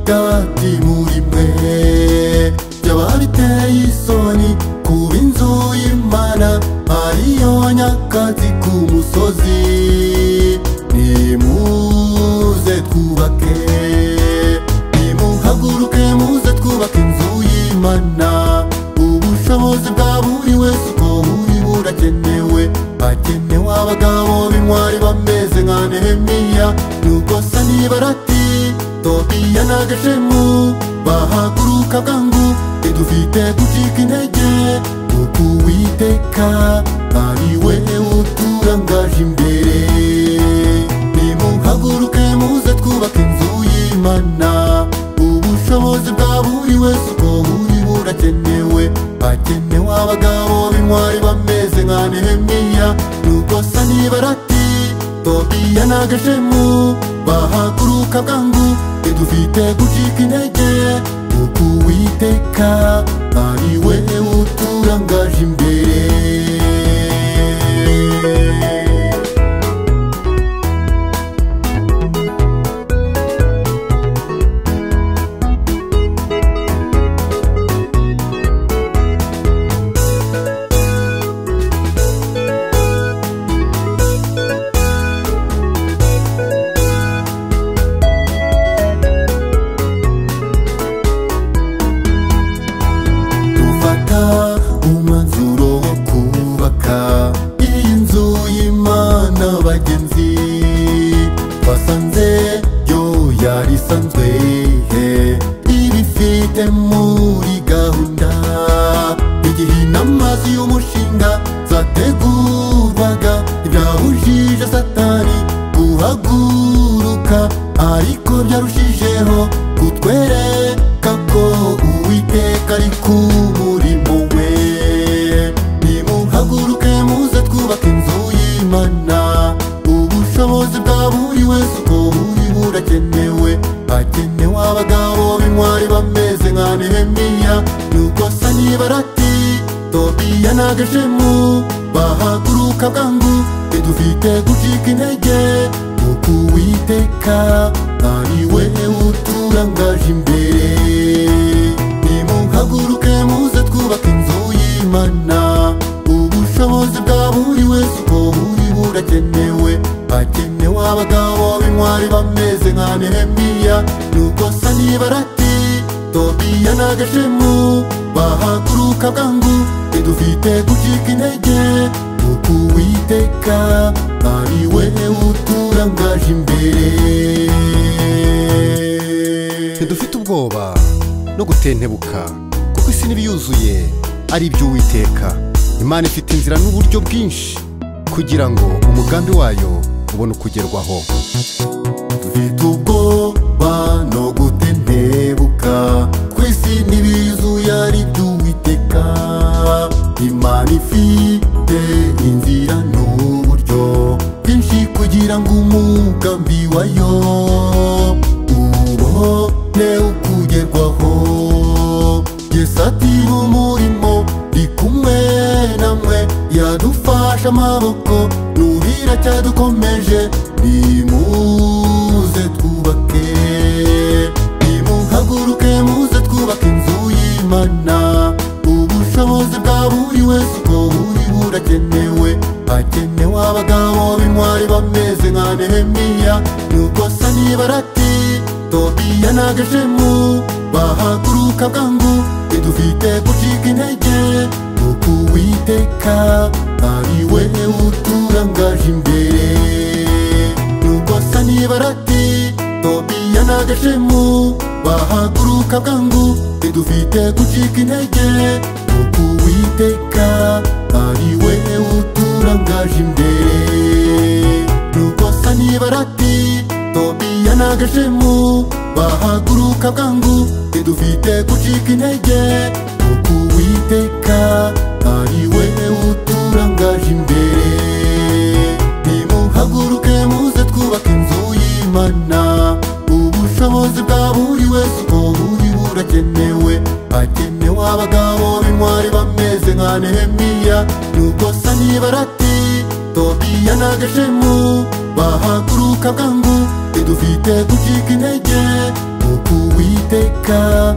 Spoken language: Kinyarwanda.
hagati muri mwe byaba biteye isoni kuba inzu y'Imana ariyo nyakatsi ku musozi. Nimuze twubake, nimuhaguruke muze twubake inzu y'Imana. Ubushobozi bwa buri wese uko buri burakenewe. Hakenewe abagabo b'intwari bameze nka Nehemiya n'ubwo Sanibalati, Tobiya na Geshemu bahaguruka bwangu. Ntidufite gucika intege kuko Uwiteka ari we uturangaje imbere. Nimuhaguruke muze twubake inzu y'Imana. Ubushobozi bwa buri wese uko buri burakenewe. Hakenewe abagabo b'intwari bameze nka Nehemiya n'ubwo Sanibalati, Tobiya na Geshemu bahaguruka bwangu. Ntidufite gucika intege kuko Uwiteka ari we uturangaje imbere. Umwanzuro wo kubaka iyi nzu y'Imana bagenzi, twasanze yo yari isanzwe ibifite muri gahunda. Igihe inama y'umushinga zategurwaga ntibyabujije Satani guhaguruka, ariko byarushijeho kutwereka ko Uwiteka ari ku murimo we. Nimuhaguruke muze twubake inzu y'Imana. Ubushobozi bwa buri wese uko buri burakenewe. Hakenewe abagabo b'intwari bameze nka Nehemiya n'ubwo Sanibalati, Tobiya na Geshemu bahaguruka bwangu. Ntidufite gucika intege kuko Uwiteka ari we uturangaje imbere. Nimuhaguruke muze twubake inzu y'Imana. Ubushobozi bwa buri wese uko buri burakenewe. Hakenewe abagabo b'intwari bameze nka Nehemiya n'ubwo Sanibalati, Tobiya na Geshemu bahaguruka bwangu. Ntidufite gucika intege kuko Uwiteka ari we uturangaje imbere. Ntidufite ubwoba no gutentebuka kuko isi n'ibiyuzuye ari iby'Uwiteka. Imana ifite inzira n'uburyo bwinshi kugira ngo umugambi wayo ubone ukugerwaho. Dufite ubwoba no gutentebuka ku isi n'ibiyuzuye ari iby'Uwiteka. Imana ifite inzira n'uburyo bwinshi kugira ngo umugambi wayo ubone ukugerwaho. Yesu ati umurimo ndi kumwe namwe, yadufashe amaboko n'ubira cyadukomeje. Nimuze twubake, nimuhaguruke muze twubake inzu y'Imana. Ubushobozi bwa buri wese uko buri burakenewe. Hakenewe abagabo b'intwari bameze nka Nehemiya n'ubwo Sanibalati, Tobiya na Geshemu bahaguruka bwangu. Ntidufite gucika intege kuko Uwiteka ari we uturangaje imbere. N'ubwo Sanibalati, Tobiya na Geshemu bahaguruka bwangu. Ntidufite gucika intege kuko Uwiteka ari we uturangaje imbere. N'ubwo Sanibalati, Tobiya na Geshemu bahaguruka bwangu. Ntidufite gucika intege kuko Uwiteka ari we uturangaje imbere. Nimuhaguruke muze twubake inzu y'Imana. Ubushobozi bwa buri wese uko buri burakenewe. Hakenewe abagabo b'intwari bameze nka Nehemiya n'ubwo Sanibalati, Tobiya na Geshemu bahaguruka bwangu. Ntidufite gucika intege kuko Uwiteka uwiteka